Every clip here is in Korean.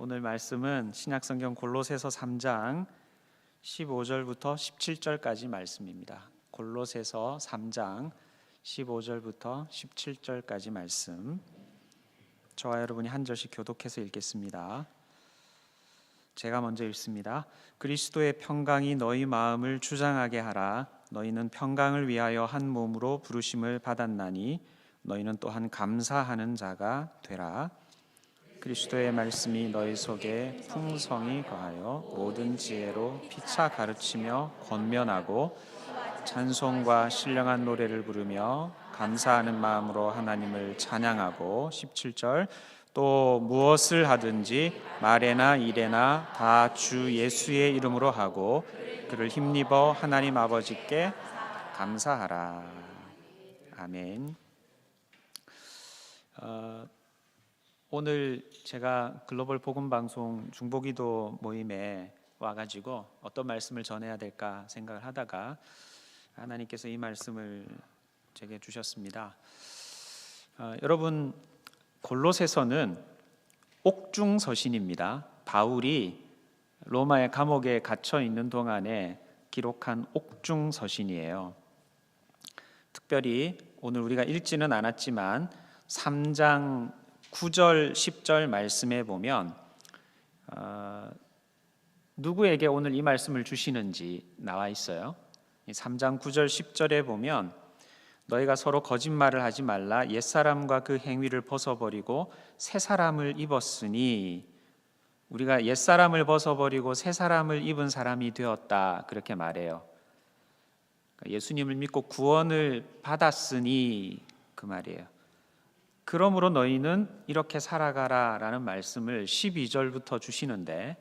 오늘 말씀은 신약성경 골로새서 3장 15절부터 17절까지 말씀입니다. 골로새서 3장 15절부터 17절까지 말씀. 저와 여러분이 한 절씩 교독해서 읽겠습니다. 제가 먼저 읽습니다. 그리스도의 평강이 너희 마음을 주장하게 하라. 너희는 평강을 위하여 한 몸으로 부르심을 받았나니 너희는 또한 감사하는 자가 되라. 그리스도의 말씀이 너희 속에 풍성히 거하여 모든 지혜로 피차 가르치며 권면하고 찬송과 신령한 노래를 부르며 감사하는 마음으로 하나님을 찬양하고 17절 또 무엇을 하든지 말에나 일에나 다 주 예수의 이름으로 하고 그를 힘입어 하나님 아버지께 감사하라. 아멘. 오늘 제가 글로벌 복음방송 중보기도 모임에 와가지고 어떤 말씀을 전해야 될까 생각을 하다가 하나님께서 이 말씀을 제게 주셨습니다. 여러분, 골로새서는 옥중서신입니다. 바울이 로마의 감옥에 갇혀 있는 동안에 기록한 옥중서신이에요. 특별히 오늘 우리가 읽지는 않았지만 3장 9절 10절 말씀에 보면 누구에게 오늘 이 말씀을 주시는지 나와 있어요. 3장 9절 10절에 보면 너희가 서로 거짓말을 하지 말라. 옛사람과 그 행위를 벗어버리고 새 사람을 입었으니, 우리가 옛사람을 벗어버리고 새 사람을 입은 사람이 되었다, 그렇게 말해요. 예수님을 믿고 구원을 받았으니 그 말이에요. 그러므로 너희는 이렇게 살아가라 라는 말씀을 12절부터 주시는데,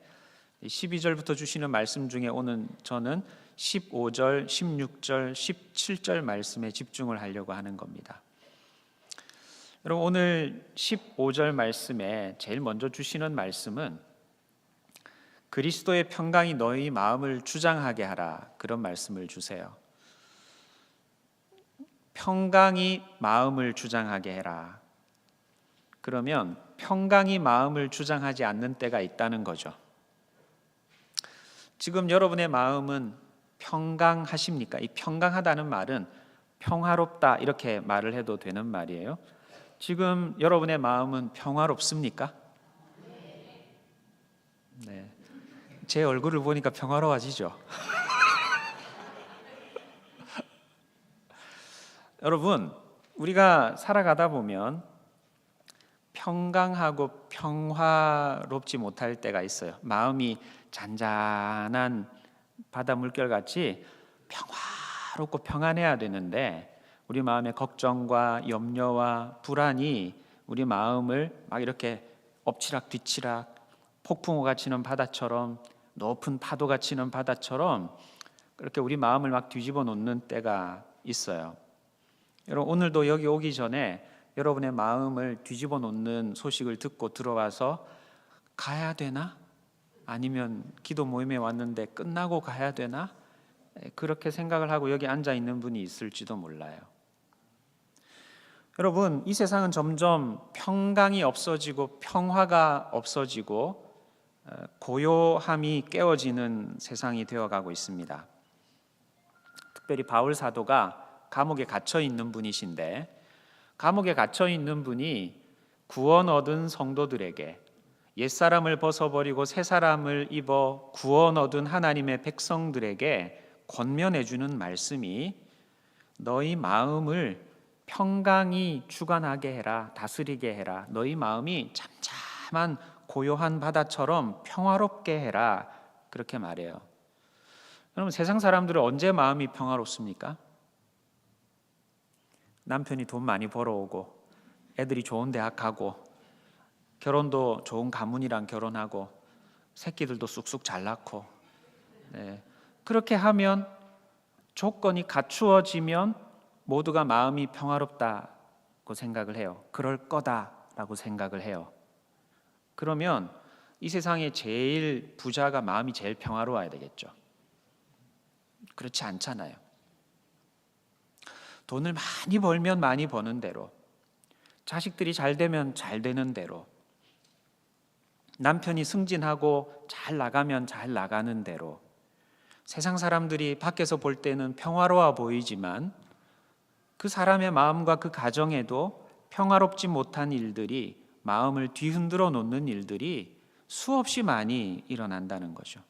12절부터 주시는 말씀 중에 오늘 저는 15절, 16절, 17절 말씀에 집중을 하려고 하는 겁니다. 여러분, 오늘 15절 말씀에 제일 먼저 주시는 말씀은 그리스도의 평강이 너희 마음을 주장하게 하라, 그런 말씀을 주세요. 평강이 마음을 주장하게 해라. 그러면 평강이 마음을 주장하지 않는 때가 있다는 거죠. 지금 여러분의 마음은 평강하십니까? 이 평강하다는 말은 평화롭다 이렇게 말을 해도 되는 말이에요. 지금 여러분의 마음은 평화롭습니까? 네. 제 얼굴을 보니까 평화로워지죠. 여러분, 우리가 살아가다 보면 평강하고 평화롭지 못할 때가 있어요. 마음이 잔잔한 바다 물결같이 평화롭고 평안해야 되는데 우리 마음의 걱정과 염려와 불안이 우리 마음을 막 이렇게 엎치락 뒤치락 폭풍우가 치는 바다처럼, 높은 파도가 치는 바다처럼 그렇게 우리 마음을 막 뒤집어 놓는 때가 있어요. 여러분, 오늘도 여기 오기 전에 여러분의 마음을 뒤집어 놓는 소식을 듣고 들어와서 가야 되나? 아니면 기도 모임에 왔는데 끝나고 가야 되나? 그렇게 생각을 하고 여기 앉아 있는 분이 있을지도 몰라요. 여러분, 이 세상은 점점 평강이 없어지고 평화가 없어지고 고요함이 깨어지는 세상이 되어가고 있습니다. 특별히 바울 사도가 감옥에 갇혀 있는 분이신데, 감옥에 갇혀 있는 분이 구원 얻은 성도들에게 옛사람을 벗어버리고 새 사람을 입어 구원 얻은 하나님의 백성들에게 권면해 주는 말씀이 너희 마음을 평강이 주관하게 해라, 다스리게 해라. 너희 마음이 잠잠한 고요한 바다처럼 평화롭게 해라, 그렇게 말해요. 여러분, 세상 사람들은 언제 마음이 평화롭습니까? 남편이 돈 많이 벌어오고 애들이 좋은 대학 가고 결혼도 좋은 가문이랑 결혼하고 새끼들도 쑥쑥 잘 낳고, 네. 그렇게 하면, 조건이 갖추어지면 모두가 마음이 평화롭다고 생각을 해요. 그럴 거다라고 생각을 해요. 그러면 이 세상에 제일 부자가 마음이 제일 평화로워야 되겠죠. 그렇지 않잖아요. 돈을 많이 벌면 많이 버는 대로, 자식들이 잘 되면 잘 되는 대로, 남편이 승진하고 잘 나가면 잘 나가는 대로, 세상 사람들이 밖에서 볼 때는 평화로워 보이지만 그 사람의 마음과 그 가정에도 평화롭지 못한 일들이, 마음을 뒤흔들어 놓는 일들이 수없이 많이 일어난다는 거죠.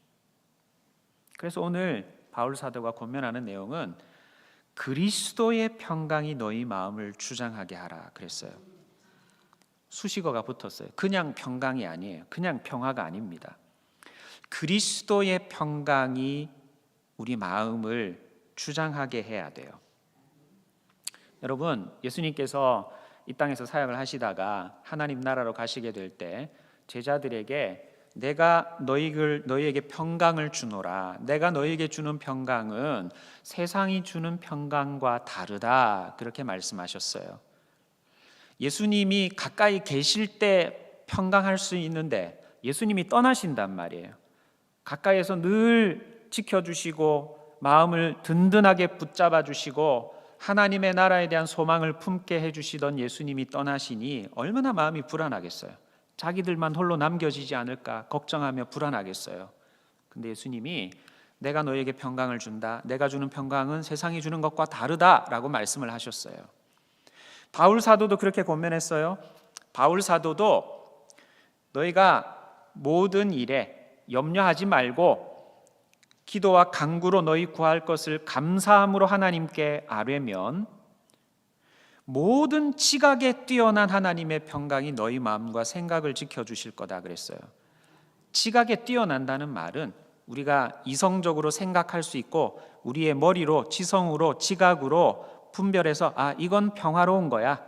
그래서 오늘 바울 사도가 권면하는 내용은 그리스도의 평강이 너희 마음을 주장하게 하라 그랬어요. 수식어가 붙었어요. 그냥 평강이 아니에요. 그냥 평화가 아닙니다. 그리스도의 평강이 우리 마음을 주장하게 해야 돼요. 여러분, 예수님께서 이 땅에서 사역을 하시다가 하나님 나라로 가시게 될 때 제자들에게 내가 너희에게 평강을 주노라. 내가 너희에게 주는 평강은 세상이 주는 평강과 다르다. 그렇게 말씀하셨어요. 예수님이 가까이 계실 때 평강할 수 있는데 예수님이 떠나신단 말이에요. 가까이에서 늘 지켜주시고 마음을 든든하게 붙잡아 주시고 하나님의 나라에 대한 소망을 품게 해주시던 예수님이 떠나시니 얼마나 마음이 불안하겠어요. 자기들만 홀로 남겨지지 않을까 걱정하며 불안하겠어요. 근데 예수님이 내가 너에게 평강을 준다. 내가 주는 평강은 세상이 주는 것과 다르다라고 말씀을 하셨어요. 바울 사도도 그렇게 권면했어요. 바울 사도도 너희가 모든 일에 염려하지 말고 기도와 간구로 너희 구할 것을 감사함으로 하나님께 아뢰면 모든 지각에 뛰어난 하나님의 평강이 너희 마음과 생각을 지켜주실 거다 그랬어요. 지각에 뛰어난다는 말은 우리가 이성적으로 생각할 수 있고 우리의 머리로, 지성으로, 지각으로 분별해서 이건 평화로운 거야,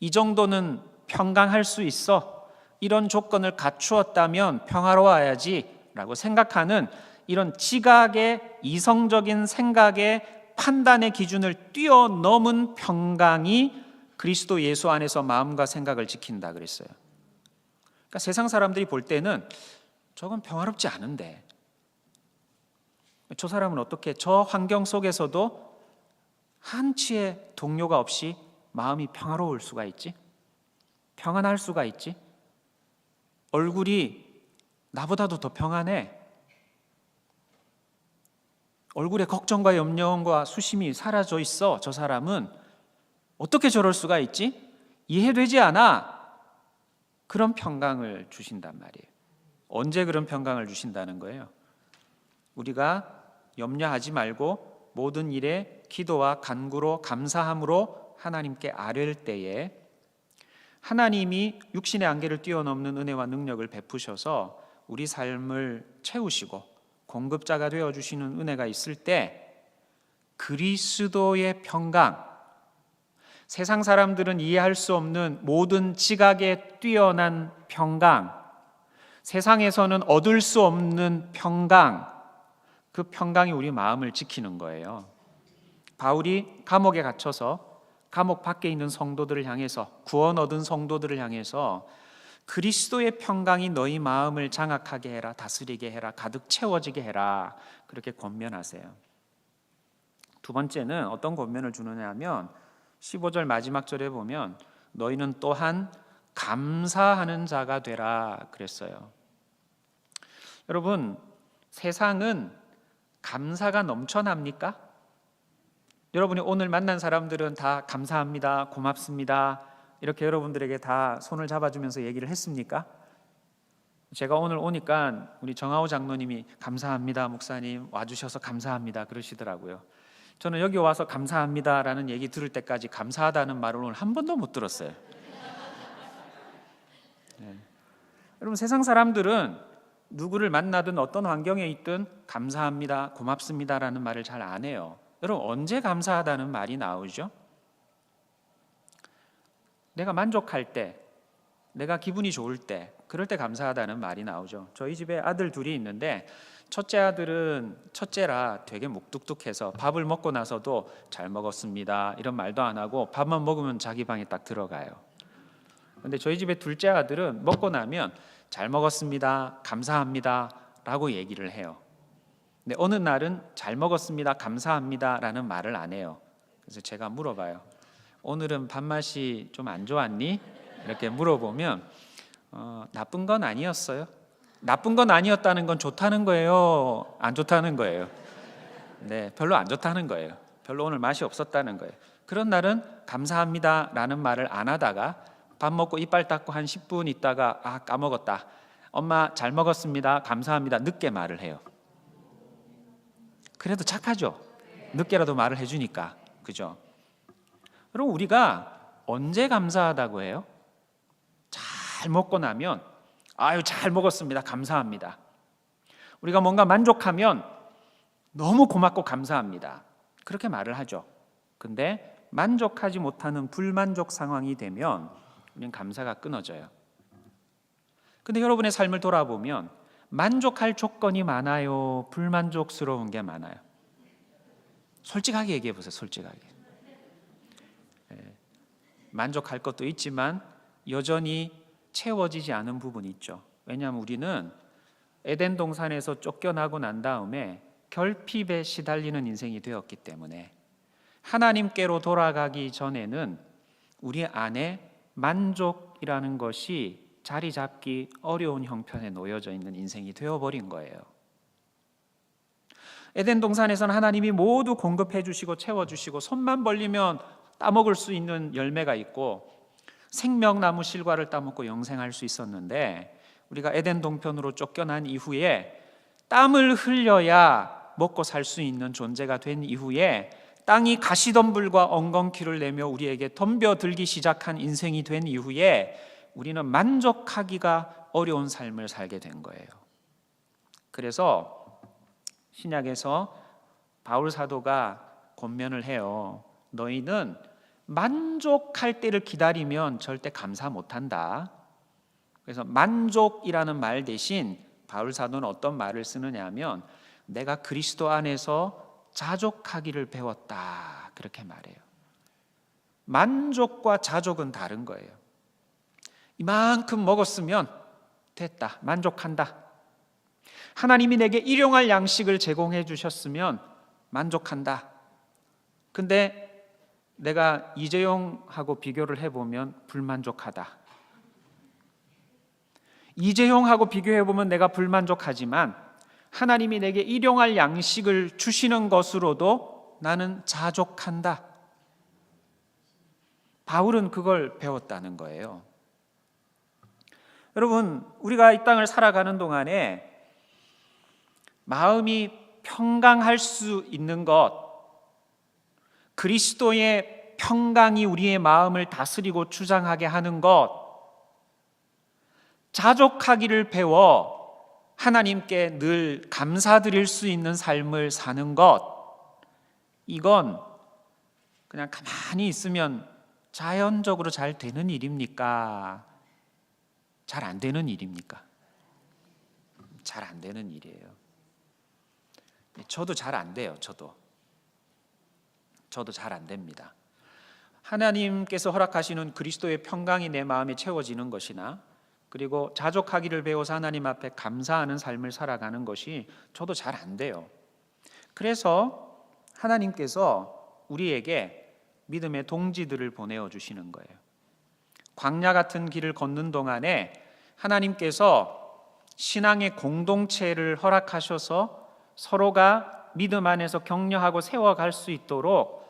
이 정도는 평강할 수 있어, 이런 조건을 갖추었다면 평화로워야지 라고 생각하는 이런 지각의 이성적인 생각의 판단의 기준을 뛰어넘은 평강이 그리스도 예수 안에서 마음과 생각을 지킨다 그랬어요. 그러니까 세상 사람들이 볼 때는 저건 평화롭지 않은데, 저 사람은 어떻게 저 환경 속에서도 한치의 동요가 없이 마음이 평화로울 수가 있지? 평안할 수가 있지? 얼굴이 나보다도 더 평안해. 얼굴에 걱정과 염려와 수심이 사라져 있어. 저 사람은 어떻게 저럴 수가 있지? 이해되지 않아. 그런 평강을 주신단 말이에요. 언제 그런 평강을 주신다는 거예요? 우리가 염려하지 말고 모든 일에 기도와 간구로 감사함으로 하나님께 아뢰을 때에 하나님이 육신의 한계를 뛰어넘는 은혜와 능력을 베푸셔서 우리 삶을 채우시고 공급자가 되어주시는 은혜가 있을 때 그리스도의 평강, 세상 사람들은 이해할 수 없는 모든 지각에 뛰어난 평강, 세상에서는 얻을 수 없는 평강, 그 평강이 우리 마음을 지키는 거예요. 바울이 감옥에 갇혀서 감옥 밖에 있는 성도들을 향해서, 구원 얻은 성도들을 향해서 그리스도의 평강이 너희 마음을 장악하게 해라, 다스리게 해라, 가득 채워지게 해라, 그렇게 권면하세요. 두 번째는 어떤 권면을 주느냐 하면 15절 마지막 절에 보면 너희는 또한 감사하는 자가 되라 그랬어요. 여러분, 세상은 감사가 넘쳐납니까? 여러분이 오늘 만난 사람들은 다 감사합니다, 고맙습니다, 이렇게 여러분들에게 다 손을 잡아주면서 얘기를 했습니까? 제가 오늘 오니까 우리 정하우 장로님이 감사합니다 목사님, 와주셔서 감사합니다 그러시더라고요. 저는 여기 와서 감사합니다라는 얘기 들을 때까지 감사하다는 말을 오늘 한 번도 못 들었어요. 네. 여러분, 세상 사람들은 누구를 만나든 어떤 환경에 있든 감사합니다, 고맙습니다라는 말을 잘 안 해요. 여러분, 언제 감사하다는 말이 나오죠? 내가 만족할 때, 내가 기분이 좋을 때, 그럴 때 감사하다는 말이 나오죠. 저희 집에 아들 둘이 있는데 첫째 아들은 첫째라 되게 묵뚝뚝해서 밥을 먹고 나서도 잘 먹었습니다 이런 말도 안 하고 밥만 먹으면 자기 방에 딱 들어가요. 근데 저희 집에 둘째 아들은 먹고 나면 잘 먹었습니다, 감사합니다 라고 얘기를 해요. 근데 어느 날은 잘 먹었습니다, 감사합니다 라는 말을 안 해요. 그래서 제가 물어봐요. 오늘은 밥맛이 좀 안 좋았니? 이렇게 물어보면 나쁜 건 아니었어요. 나쁜 건 아니었다는 건 좋다는 거예요? 안 좋다는 거예요? 네, 별로 안 좋다는 거예요. 별로 오늘 맛이 없었다는 거예요. 그런 날은 감사합니다 라는 말을 안 하다가 밥 먹고 이빨 닦고 한 10분 있다가 까먹었다. 엄마 잘 먹었습니다. 감사합니다. 늦게 말을 해요. 그래도 착하죠. 늦게라도 말을 해주니까. 그죠? 그럼 우리가 언제 감사하다고 해요? 잘 먹고 나면 아유 잘 먹었습니다. 감사합니다. 우리가 뭔가 만족하면 너무 고맙고 감사합니다. 그렇게 말을 하죠. 근데 만족하지 못하는 불만족 상황이 되면 우리는 감사가 끊어져요. 근데 여러분의 삶을 돌아보면 만족할 조건이 많아요? 불만족스러운 게 많아요? 솔직하게 얘기해 보세요. 솔직하게. 만족할 것도 있지만 여전히 채워지지 않은 부분이 있죠. 왜냐하면 우리는 에덴 동산에서 쫓겨나고 난 다음에 결핍에 시달리는 인생이 되었기 때문에 하나님께로 돌아가기 전에는 우리 안에 만족이라는 것이 자리 잡기 어려운 형편에 놓여져 있는 인생이 되어버린 거예요. 에덴 동산에서는 하나님이 모두 공급해 주시고 채워주시고 손만 벌리면 따먹을 수 있는 열매가 있고 생명나무 실과를 따먹고 영생할 수 있었는데 우리가 에덴 동편으로 쫓겨난 이후에 땀을 흘려야 먹고 살 수 있는 존재가 된 이후에 땅이 가시덤불과 엉겅퀴를 내며 우리에게 덤벼들기 시작한 인생이 된 이후에 우리는 만족하기가 어려운 삶을 살게 된 거예요. 그래서 신약에서 바울 사도가 권면을 해요. 너희는 만족할 때를 기다리면 절대 감사 못한다. 그래서 만족이라는 말 대신 바울 사도는 어떤 말을 쓰느냐 하면 내가 그리스도 안에서 자족하기를 배웠다. 그렇게 말해요. 만족과 자족은 다른 거예요. 이만큼 먹었으면 됐다. 만족한다. 하나님이 내게 일용할 양식을 제공해 주셨으면 만족한다. 근데 내가 이재용하고 비교를 해보면 불만족하다. 이재용하고 비교해보면 내가 불만족하지만 하나님이 내게 일용할 양식을 주시는 것으로도 나는 자족한다. 바울은 그걸 배웠다는 거예요. 여러분, 우리가 이 땅을 살아가는 동안에 마음이 평강할 수 있는 것, 그리스도의 평강이 우리의 마음을 다스리고 주장하게 하는 것, 자족하기를 배워 하나님께 늘 감사드릴 수 있는 삶을 사는 것, 이건 그냥 가만히 있으면 자연적으로 잘 되는 일입니까? 잘 안 되는 일입니까? 잘 안 되는 일이에요. 저도 잘 안 돼요. 저도 잘 안 됩니다. 하나님께서 허락하시는 그리스도의 평강이 내 마음에 채워지는 것이나 그리고 자족하기를 배워서 하나님 앞에 감사하는 삶을 살아가는 것이 저도 잘 안 돼요. 그래서 하나님께서 우리에게 믿음의 동지들을 보내어 주시는 거예요. 광야 같은 길을 걷는 동안에 하나님께서 신앙의 공동체를 허락하셔서 서로가 믿음 안에서 격려하고 세워갈 수 있도록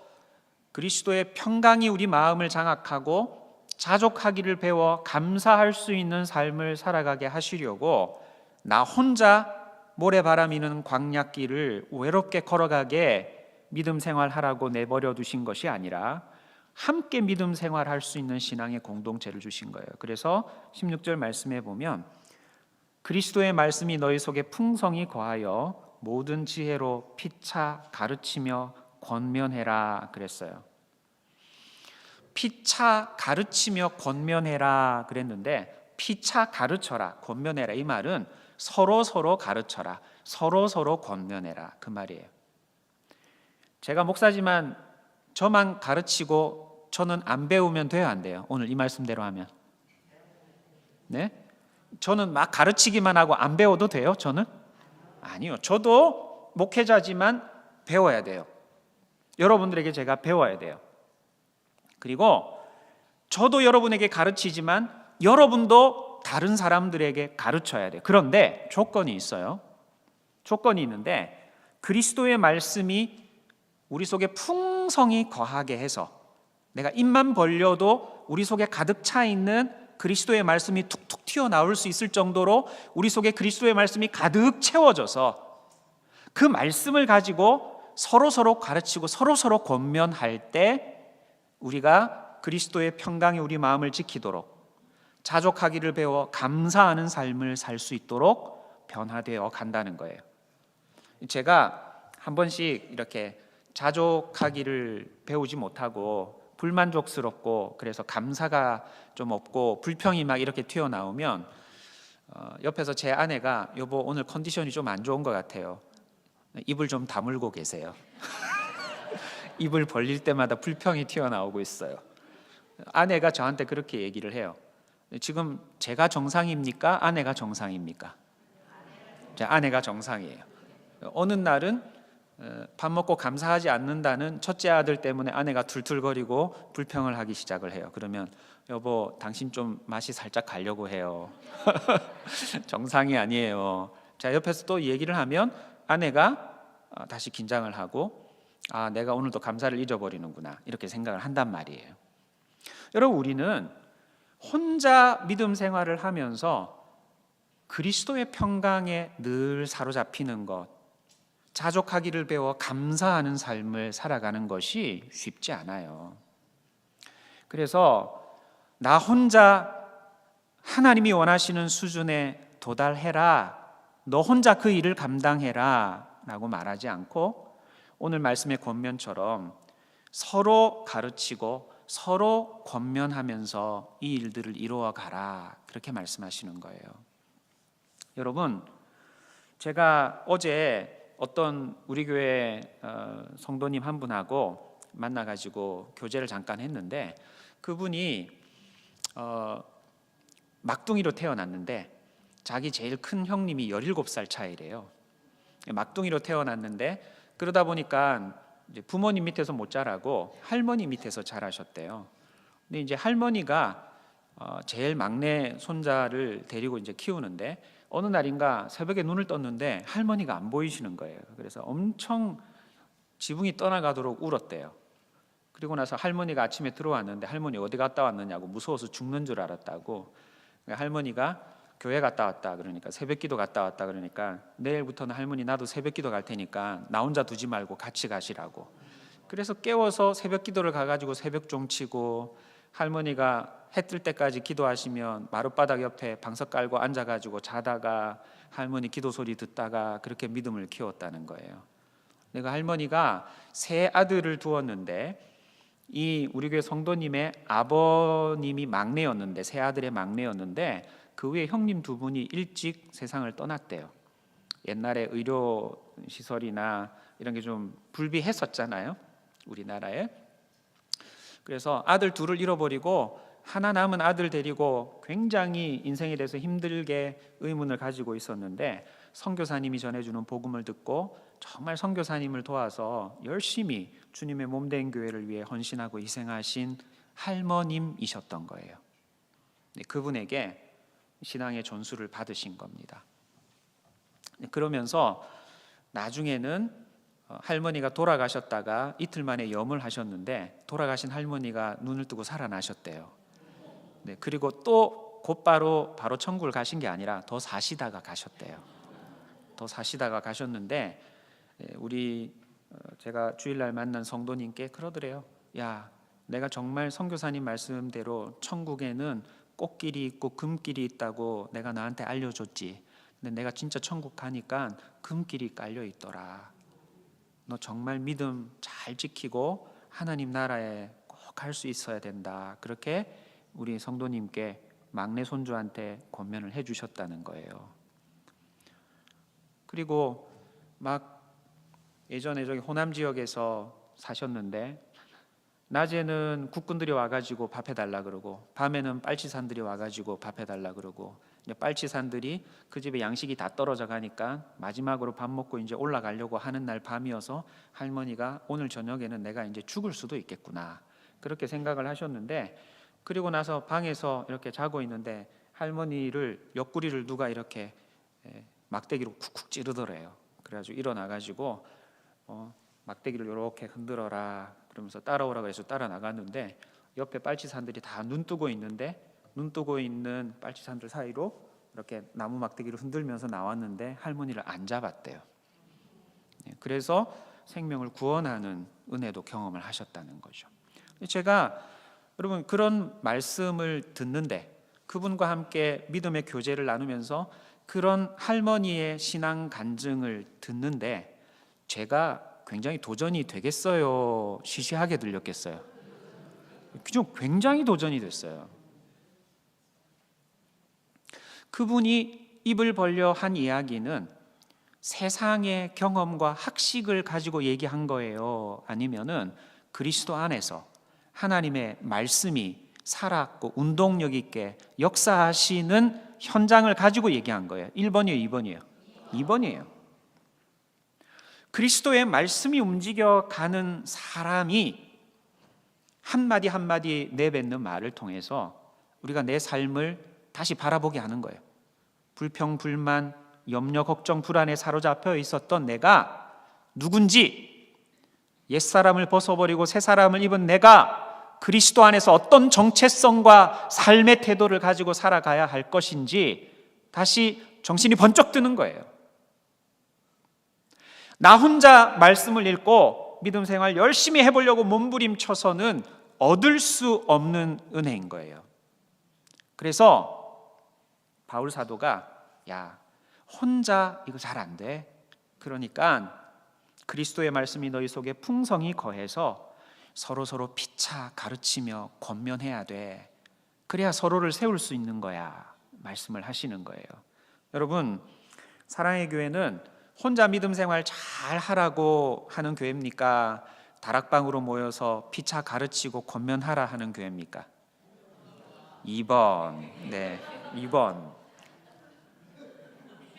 그리스도의 평강이 우리 마음을 장악하고 자족하기를 배워 감사할 수 있는 삶을 살아가게 하시려고 나 혼자 모래바람이는 광야길을 외롭게 걸어가게 믿음 생활하라고 내버려 두신 것이 아니라 함께 믿음 생활할 수 있는 신앙의 공동체를 주신 거예요. 그래서 16절 말씀에 보면 그리스도의 말씀이 너희 속에 풍성히 거하여 모든 지혜로 피차 가르치며 권면해라 그랬어요. 피차 가르치며 권면해라 그랬는데 피차 가르쳐라, 권면해라 이 말은 서로 가르쳐라, 서로 권면해라 그 말이에요. 제가 목사지만 저만 가르치고 저는 안 배우면 돼요, 안 돼요? 오늘 이 말씀대로 하면. 네? 저는 막 가르치기만 하고 안 배워도 돼요, 저는? 아니요. 저도 목회자지만 배워야 돼요. 여러분들에게 제가 배워야 돼요. 그리고 저도 여러분에게 가르치지만 여러분도 다른 사람들에게 가르쳐야 돼요. 그런데 조건이 있어요. 조건이 있는데 그리스도의 말씀이 우리 속에 풍성히 거하게 해서 내가 입만 벌려도 우리 속에 가득 차 있는 그리스도의 말씀이 툭툭 튀어나올 수 있을 정도로 우리 속에 그리스도의 말씀이 가득 채워져서 그 말씀을 가지고 서로 가르치고 서로 권면할 때 우리가 그리스도의 평강이 우리 마음을 지키도록 자족하기를 배워 감사하는 삶을 살 수 있도록 변화되어 간다는 거예요. 제가 한 번씩 이렇게 자족하기를 배우지 못하고 불만족스럽고 그래서 감사가 좀 없고 불평이 막 이렇게 튀어나오면 옆에서 제 아내가 여보 오늘 컨디션이 좀 안 좋은 것 같아요. 입을 좀 다물고 계세요. 입을 벌릴 때마다 불평이 튀어나오고 있어요. 아내가 저한테 그렇게 얘기를 해요. 지금 제가 정상입니까? 아내가 정상입니까? 제 아내가 정상이에요. 어느 날은 밥 먹고 감사하지 않는다는 첫째 아들 때문에 아내가 툴툴거리고 불평을 하기 시작을 해요. 그러면 여보 당신 좀 맛이 살짝 가려고 해요. 정상이 아니에요. 자, 옆에서 또 얘기를 하면 아내가 다시 긴장을 하고 아 내가 오늘도 감사를 잊어버리는구나 이렇게 생각을 한단 말이에요. 여러분 우리는 혼자 믿음 생활을 하면서 그리스도의 평강에 늘 사로잡히는 것, 자족하기를 배워 감사하는 삶을 살아가는 것이 쉽지 않아요. 그래서 나 혼자 하나님이 원하시는 수준에 도달해라, 너 혼자 그 일을 감당해라 라고 말하지 않고 오늘 말씀의 권면처럼 서로 가르치고 서로 권면하면서 이 일들을 이루어 가라 그렇게 말씀하시는 거예요. 여러분 제가 어제 어떤 우리 교회 성도님 한 분하고 만나가지고 교제를 잠깐 했는데 그분이 막둥이로 태어났는데 자기 제일 큰 형님이 17살 차이래요. 막둥이로 태어났는데 그러다 보니까 이제 부모님 밑에서 못 자라고 할머니 밑에서 자라셨대요. 근데 이제 할머니가 제일 막내 손자를 데리고 이제 키우는데 어느 날인가 새벽에 눈을 떴는데 할머니가 안 보이시는 거예요. 그래서 엄청 지붕이 떠나가도록 울었대요. 그리고 나서 할머니가 아침에 들어왔는데 할머니 어디 갔다 왔느냐고 무서워서 죽는 줄 알았다고. 할머니가 교회 갔다 왔다 그러니까 새벽기도 갔다 왔다 그러니까 내일부터는 할머니 나도 새벽기도 갈 테니까 나 혼자 두지 말고 같이 가시라고. 그래서 깨워서 새벽기도를 가가지고 새벽종 치고 할머니가 해 뜰 때까지 기도하시면 마룻바닥 옆에 방석 깔고 앉아가지고 자다가 할머니 기도 소리 듣다가 그렇게 믿음을 키웠다는 거예요. 내가 할머니가 세 아들을 두었는데 이 우리 교회 성도님의 아버님이 막내였는데 세 아들의 막내였는데 그 위에 형님 두 분이 일찍 세상을 떠났대요. 옛날에 의료 시설이나 이런 게 좀 불비했었잖아요, 우리나라에. 그래서 아들 둘을 잃어버리고 하나 남은 아들 데리고 굉장히 인생에 대해서 힘들게 의문을 가지고 있었는데 선교사님이 전해주는 복음을 듣고 정말 선교사님을 도와서 열심히 주님의 몸된 교회를 위해 헌신하고 희생하신 할머님이셨던 거예요. 그분에게 신앙의 전수를 받으신 겁니다. 그러면서 나중에는 할머니가 돌아가셨다가 이틀 만에 염을 하셨는데 돌아가신 할머니가 눈을 뜨고 살아나셨대요. 그리고 또 곧바로 바로 천국을 가신 게 아니라 더 사시다가 가셨대요. 더 사시다가 가셨는데 제가 주일날 만난 성도님께 그러더래요. 야, 내가 정말 선교사님 말씀대로 천국에는 꽃길이 있고 금길이 있다고 내가 나한테 알려줬지. 근데 내가 진짜 천국 가니까 금길이 깔려 있더라. 너 정말 믿음 잘 지키고 하나님 나라에 꼭 갈 수 있어야 된다. 그렇게 우리 성도님께 막내 손주한테 권면을 해주셨다는 거예요. 그리고 막 예전에 저기 호남 지역에서 사셨는데 낮에는 국군들이 와가지고 밥 해달라 그러고 밤에는 빨치산들이 와가지고 밥 해달라 그러고 빨치산들이 그 집에 양식이 다 떨어져 가니까 마지막으로 밥 먹고 이제 올라가려고 하는 날 밤이어서 할머니가 오늘 저녁에는 내가 이제 죽을 수도 있겠구나 그렇게 생각을 하셨는데 그리고 나서 방에서 이렇게 자고 있는데 할머니를 옆구리를 누가 이렇게 막대기로 쿡쿡 찌르더래요. 그래가지고 일어나가지고 막대기를 이렇게 흔들어라 그러면서 따라오라고 해서 따라 나갔는데 옆에 빨치산들이 다 눈 뜨고 있는데 눈 뜨고 있는 빨치산들 사이로 이렇게 나무 막대기를 흔들면서 나왔는데 할머니를 안 잡았대요. 그래서 생명을 구원하는 은혜도 경험을 하셨다는 거죠. 제가 여러분 그런 말씀을 듣는데 그분과 함께 믿음의 교제를 나누면서 그런 할머니의 신앙 간증을 듣는데 제가 굉장히 도전이 되겠어요? 시시하게 들렸겠어요? 좀 굉장히 도전이 됐어요. 그분이 입을 벌려 한 이야기는 세상의 경험과 학식을 가지고 얘기한 거예요? 아니면은 그리스도 안에서 하나님의 말씀이 살았고 운동력 있게 역사하시는 현장을 가지고 얘기한 거예요? 1번이에요? 2번이에요? 2번이에요. 그리스도의 말씀이 움직여가는 사람이 한마디 한마디 내뱉는 말을 통해서 우리가 내 삶을 다시 바라보게 하는 거예요. 불평, 불만, 염려, 걱정, 불안에 사로잡혀 있었던 내가 누군지, 옛사람을 벗어버리고 새사람을 입은 내가 그리스도 안에서 어떤 정체성과 삶의 태도를 가지고 살아가야 할 것인지 다시 정신이 번쩍 드는 거예요. 나 혼자 말씀을 읽고 믿음 생활 열심히 해보려고 몸부림쳐서는 얻을 수 없는 은혜인 거예요. 그래서 바울 사도가 야 혼자 이거 잘 안 돼. 그러니까 그리스도의 말씀이 너희 속에 풍성히 거해서 서로 피차 가르치며 권면해야 돼. 그래야 서로를 세울 수 있는 거야. 말씀을 하시는 거예요. 여러분, 사랑의 교회는 혼자 믿음 생활 잘 하라고 하는 교회입니까? 다락방으로 모여서 피차 가르치고 권면하라 하는 교회입니까? 2번. 네, 2번.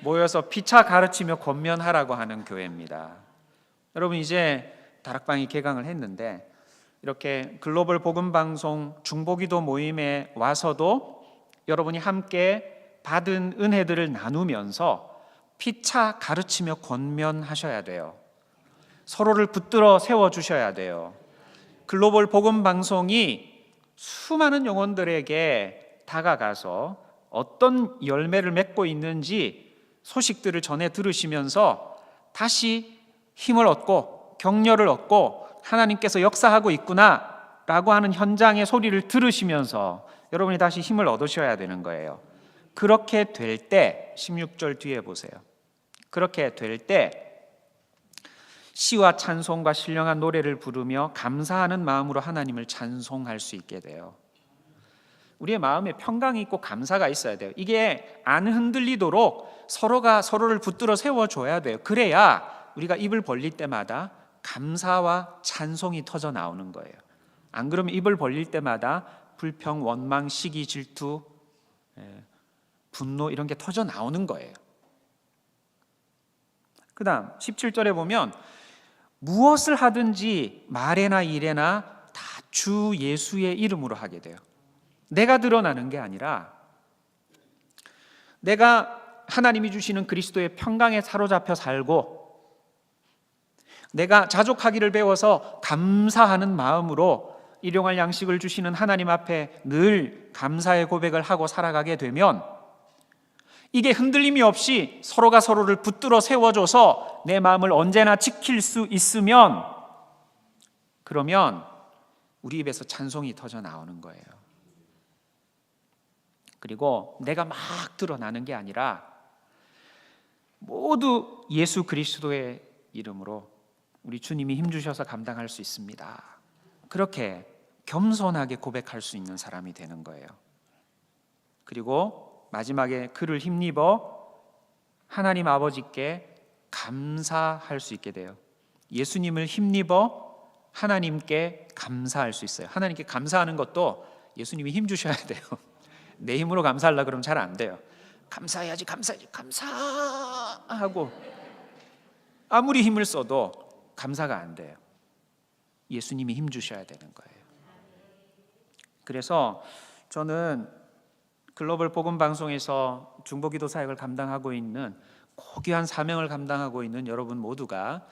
모여서 피차 가르치며 권면하라고 하는 교회입니다. 여러분, 이제 다락방이 개강을 했는데 이렇게 글로벌 복음 방송 중보기도 모임에 와서도 여러분이 함께 받은 은혜들을 나누면서 피차 가르치며 권면하셔야 돼요. 서로를 붙들어 세워 주셔야 돼요. 글로벌 복음 방송이 수많은 영혼들에게 다가가서 어떤 열매를 맺고 있는지 소식들을 전해 들으시면서 다시 힘을 얻고 격려를 얻고 하나님께서 역사하고 있구나 라고 하는 현장의 소리를 들으시면서 여러분이 다시 힘을 얻으셔야 되는 거예요. 그렇게 될 때 16절 뒤에 보세요. 그렇게 될 때 시와 찬송과 신령한 노래를 부르며 감사하는 마음으로 하나님을 찬송할 수 있게 돼요. 우리의 마음에 평강이 있고 감사가 있어야 돼요. 이게 안 흔들리도록 서로가 서로를 붙들어 세워줘야 돼요. 그래야 우리가 입을 벌릴 때마다 감사와 찬송이 터져 나오는 거예요. 안 그러면 입을 벌릴 때마다 불평, 원망, 시기, 질투, 분노 이런 게 터져 나오는 거예요. 그 다음 17절에 보면 무엇을 하든지 말에나 일에나 다 주 예수의 이름으로 하게 돼요. 내가 드러나는 게 아니라 내가 하나님이 주시는 그리스도의 평강에 사로잡혀 살고 내가 자족하기를 배워서 감사하는 마음으로 일용할 양식을 주시는 하나님 앞에 늘 감사의 고백을 하고 살아가게 되면 이게 흔들림이 없이 서로가 서로를 붙들어 세워줘서 내 마음을 언제나 지킬 수 있으면 그러면 우리 입에서 찬송이 터져 나오는 거예요. 그리고 내가 막 드러나는 게 아니라 모두 예수 그리스도의 이름으로 우리 주님이 힘주셔서 감당할 수 있습니다. 그렇게 겸손하게 고백할 수 있는 사람이 되는 거예요. 그리고 마지막에 그를 힘입어 하나님 아버지께 감사할 수 있게 돼요. 예수님을 힘입어 하나님께 감사할 수 있어요. 하나님께 감사하는 것도 예수님이 힘 주셔야 돼요. 내 힘으로 감사하려고 그러면 잘 안 돼요. 감사해야지 감사하고 아무리 힘을 써도 감사가 안 돼요. 예수님이 힘 주셔야 되는 거예요. 그래서 저는 글로벌 복음 방송에서 중보기도 사역을 감당하고 있는 고귀한 사명을 감당하고 있는 여러분 모두가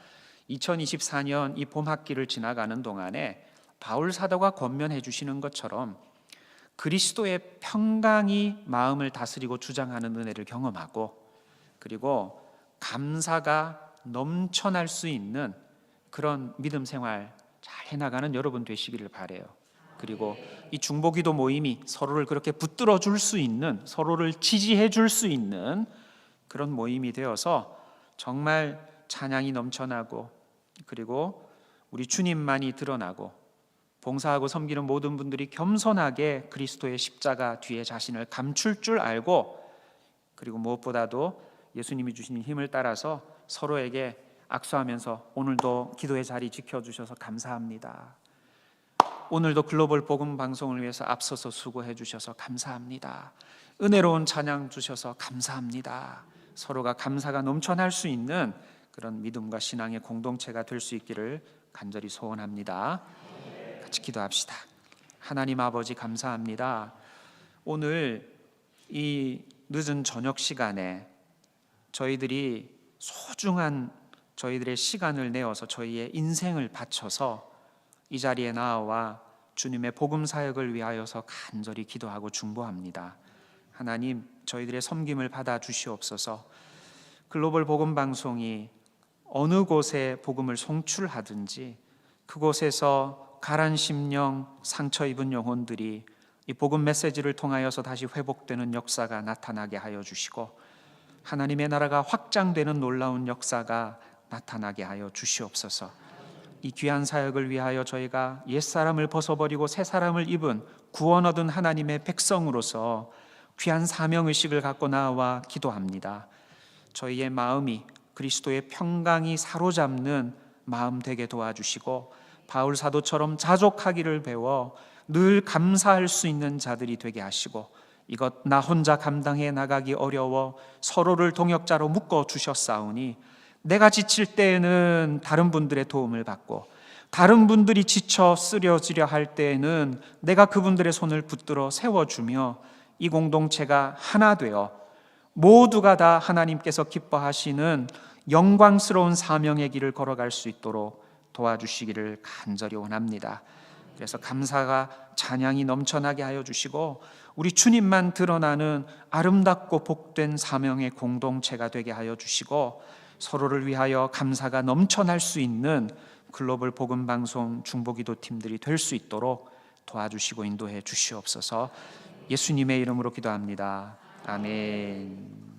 2024년 이 봄 학기를 지나가는 동안에 바울 사도가 권면해 주시는 것처럼 그리스도의 평강이 마음을 다스리고 주장하는 은혜를 경험하고, 그리고 감사가 넘쳐날 수 있는 그런 믿음 생활 잘 해나가는 여러분 되시기를 바라요. 그리고 이 중보기도 모임이 서로를 그렇게 붙들어 줄 수 있는, 서로를 지지해 줄 수 있는 그런 모임이 되어서 정말 찬양이 넘쳐나고, 그리고 우리 주님만이 드러나고, 봉사하고 섬기는 모든 분들이 겸손하게 그리스도의 십자가 뒤에 자신을 감출 줄 알고, 그리고 무엇보다도 예수님이 주신 힘을 따라서 서로에게 악수하면서 오늘도 기도의 자리 지켜주셔서 감사합니다. 오늘도 글로벌 복음 방송을 위해서 앞서서 수고해 주셔서 감사합니다. 은혜로운 찬양 주셔서 감사합니다. 서로가 감사가 넘쳐날 수 있는 그런 믿음과 신앙의 공동체가 될 수 있기를 간절히 소원합니다. 같이 기도합시다. 하나님 아버지, 감사합니다. 오늘 이 늦은 저녁 시간에 저희들이 소중한 저희들의 시간을 내어서 저희의 인생을 바쳐서 이 자리에 나와 주님의 복음 사역을 위하여서 간절히 기도하고 중보합니다. 하나님, 저희들의 섬김을 받아 주시옵소서. 글로벌 복음 방송이 어느 곳에 복음을 송출하든지 그곳에서 가란 심령, 상처 입은 영혼들이 이 복음 메시지를 통하여서 다시 회복되는 역사가 나타나게 하여 주시고, 하나님의 나라가 확장되는 놀라운 역사가 나타나게 하여 주시옵소서. 이 귀한 사역을 위하여 저희가 옛사람을 벗어버리고 새사람을 입은 구원 얻은 하나님의 백성으로서 귀한 사명의식을 갖고 나와 기도합니다. 저희의 마음이 그리스도의 평강이 사로잡는 마음 되게 도와주시고, 바울 사도처럼 자족하기를 배워 늘 감사할 수 있는 자들이 되게 하시고, 이것 나 혼자 감당해 나가기 어려워 서로를 동역자로 묶어 주셨사오니 내가 지칠 때에는 다른 분들의 도움을 받고, 다른 분들이 지쳐 쓰러지려 할 때에는 내가 그분들의 손을 붙들어 세워주며 이 공동체가 하나 되어 모두가 다 하나님께서 기뻐하시는 영광스러운 사명의 길을 걸어갈 수 있도록 도와주시기를 간절히 원합니다. 그래서 감사가 찬양이 넘쳐나게 하여 주시고, 우리 주님만 드러나는 아름답고 복된 사명의 공동체가 되게 하여 주시고, 서로를 위하여 감사가 넘쳐날 수 있는 글로벌 복음 방송 중보기도 팀들이 될 수 있도록 도와주시고 인도해 주시옵소서. 예수님의 이름으로 기도합니다. 아멘.